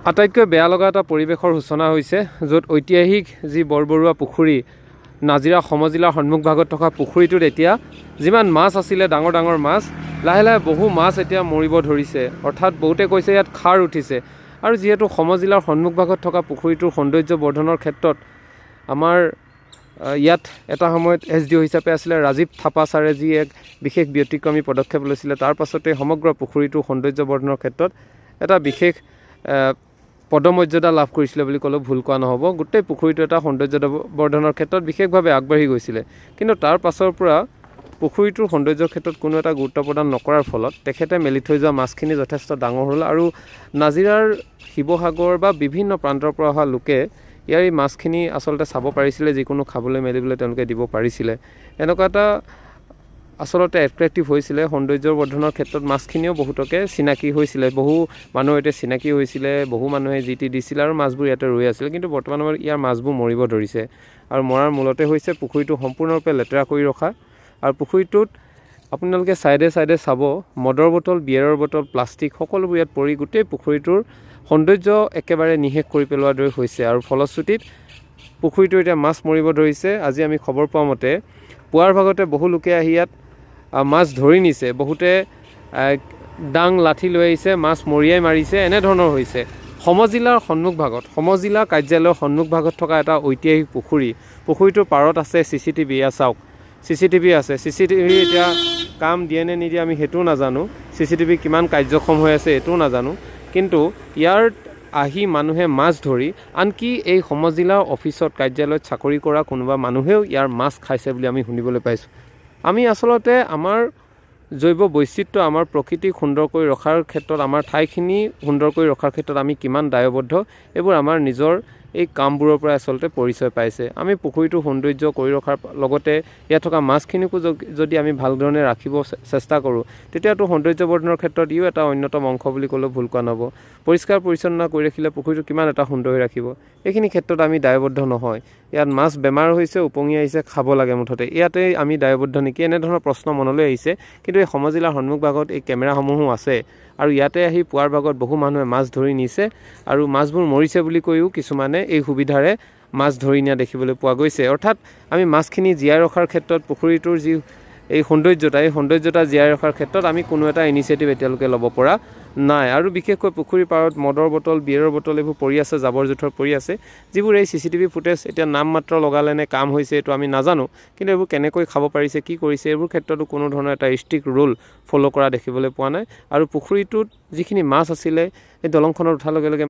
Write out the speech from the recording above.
আটাইতকৈ বেয়া লগা এটা পৰিৱেশৰ সূচনা হৈছে য'ত ঐতিহাসিক যি বৰবৰুৱা পুখুৰী নাজিৰা সমজিলাৰ সন্মুখভাগত থকা পুখুৰীটোত এতিয়া যিমান মাছ আছিলে ডাঙৰ ডাঙৰ মাছ লাহে লাহে বহু মাছ এতিয়া মৰিব ধৰিছে অৰ্থাৎ বহুতে কৈছে ইয়াত খাৰ উঠিছে আৰু যেহেতু সমজিলাৰ সন্মুখভাগত থকা পুখুৰীটোৰ সৌন্দৰ্য বৰ্ধনৰ ক্ষেত্ৰত আমাৰ ইয়াত এটা সময়ত এছডিঅ হিচাপে আছিলে ৰাজীৱ থাপা ছাৰে যি এক বিশেষ ব্যতিক্ৰমী পদক্ষেপ লৈছিলে তাৰ পাছতে সমগ্ৰ পুখুৰীটোৰ সৌন্দৰ্য বৰ্ধনৰ ক্ষেত্ৰত এটা বিশেষ পদমৰ্যাদা লাভ কৰিছিলে বুলি ক'লেও ভুল কোৱা নহ'ব গোটেই পুখুৰীটো এটা সৌন্দৰ্য বৰ্ধনৰ ক্ষেত্ৰত বিশেষভাৱে আগবাঢ়ি গৈছিলে কিন্তু তাৰ পাছৰ পৰা পুখুৰীটোৰ সৌন্দৰ্যৰ ক্ষেত্ৰত কোনো এটা গুৰুত্ব প্ৰদান নকৰাৰ ফলত তেখেতে মেলি থৈ যোৱা মাছখিনি যথেষ্ট ডাঙৰ হ'ল আৰু নাজিৰাৰ শিৱসাগৰ বা বিভিন্ন প্ৰান্তৰ পৰা অহা লোকে ইয়াৰ এই মাছখিনি আচলতে চাব পাৰিছিলে যিকোনো খাবলৈ মেলিবলৈ তেওঁলোকে দিব পাৰিছিলে এনেকুৱা এটা আচলতে এট্ৰেক্টিভ হৈছিলে সৌন্দৰ্য বৰ্ধনৰ ক্ষেত্ৰত মাছখিনিও বহুতকে চিনাকি হৈছিলে বহু মানুহ এতিয়া চিনাকি হৈছিলে বহু মানুহে জিটি দিছিলে আৰু মাছবোৰ ইয়াতে ৰৈ আছিল কিন্তু বৰ্তমান সময়ত ইয়াৰ মাছবোৰ মৰিব ধৰিছে আৰু মৰাৰ মূলতে হৈছে পুখুৰীটো সম্পূৰ্ণৰূপে লেতেৰা কৰি ৰখা আৰু পুখুৰীটোত আপোনালোকে চাইডে চাইডে চাব মদৰ বটল বিয়েৰৰ বটল প্লাষ্টিক সকলোবোৰ ইয়াত পৰি গোটেই পুখুৰীটোৰ সৌন্দৰ্য একেবাৰে নিশেষ কৰি পেলোৱাৰ দৰে হৈছে আৰু ফলশ্ৰুতিত পুখুৰীটো এতিয়া মাছ মৰিব ধৰিছে আজি আমি খবৰ পোৱা মতে পুৱাৰ ভাগতে বহু লোকে আহি ইয়াত মাছ ধৰি নিছে বহুতে ডাং লাঠি লৈ আহিছে মাছ মৰিয়াই মাৰিছে এনেধৰণৰ হৈছে সমজিলাৰ সন্মুখভাগত সমজিলা কাৰ্যালয়ৰ সন্মুখভাগত থকা এটা ঐতিহাসিক পুখুৰীটোৰ পাৰত আছে চিচিটিভি চাওক চিচিটিভি আছে চিচিটিভি এতিয়া কাম দিয়ে নে নিদিয়ে আমি সেইটোও নাজানো চিচিটিভি কিমান কাৰ্যক্ষম হৈ আছে এইটোও নাজানো কিন্তু ইয়াৰ আহি মানুহে মাছ ধৰি আনকি এই সমজিলাৰ অফিচত কাৰ্যালয়ত চাকৰি কৰা কোনোবা মানুহেও ইয়াৰ মাছ খাইছে বুলি আমি শুনিবলৈ পাইছোঁ আমি আচলতে আমাৰ জৈৱ বৈচিত্ৰ্য আমাৰ প্ৰকৃতিক সুন্দৰ কৰি ৰখাৰ ক্ষেত্ৰত আমাৰ ঠাইখিনি সুন্দৰ কৰি ৰখাৰ ক্ষেত্ৰত আমি কিমান দায়বদ্ধ এইবোৰ আমাৰ নিজৰ এই কামবোৰৰ পৰা আচলতে পৰিচয় পাইছে আমি পুখুৰীটো সৌন্দৰ্য কৰি ৰখাৰ লগতে ইয়াত থকা মাছখিনিকো যদি আমি ভাল ধৰণে ৰাখিব চেষ্টা কৰোঁ তেতিয়াতো সৌন্দৰ্য বৰ্ধনৰ ক্ষেত্ৰত ইও এটা অন্যতম অংশ বুলি ক'লেও ভুল কোৱা নহ'ব পৰিষ্কাৰ পৰিচ্ছন্ন কৰি ৰাখিলে পুখুৰীটো কিমান এটা সুন্দৰ হৈ ৰাখিব এইখিনি ক্ষেত্ৰত আমি দায়বদ্ধ নহয় ইয়াত মাছ বেমাৰ হৈছে উপঙি আহিছে খাব লাগে মুঠতে ইয়াতে আমি দায়বদ্ধ নেকি এনেধৰণৰ প্ৰশ্ন মনলৈ আহিছে কিন্তু এই সমজিলাৰ সন্মুখভাগত এই কেমেৰাসমূহো আছে আৰু ইয়াতে আহি পুৱাৰ ভাগত বহু মানুহে মাছ ধৰি নিছে আৰু মাছবোৰ মৰিছে বুলি কৈও কিছুমানে এই সুবিধাৰে মাছ ধৰি নিয়া দেখিবলৈ পোৱা গৈছে অৰ্থাৎ আমি মাছখিনি জীয়াই ৰখাৰ ক্ষেত্ৰত পুখুৰীটোৰ যি এই সৌন্দৰ্যতা জীয়াই ৰখাৰ ক্ষেত্ৰত আমি কোনো এটা ইনিচিয়েটিভ এতিয়ালৈকে ল'ব পৰা নাই আৰু বিশেষকৈ পুখুৰীৰ পাৰত মদৰ বটল বিয়েৰৰ বটল এইবোৰ পৰি আছে জাবৰ জোথৰ পৰি আছে যিবোৰ এই চিচিটিভি ফুটেজ এতিয়া নাম মাত্ৰ লগালে নে কাম হৈছে এইটো আমি নাজানো কিন্তু এইবোৰ কেনেকৈ খাব পাৰিছে কি কৰিছে এইবোৰ ক্ষেত্ৰতো কোনো ধৰণৰ এটা ষ্ট্ৰিক্ট ৰুল ফ'ল' কৰা দেখিবলৈ পোৱা নাই আৰু পুখুৰীটোত যিখিনি মাছ আছিলে এই দলংখনত উঠাৰ লগে লগে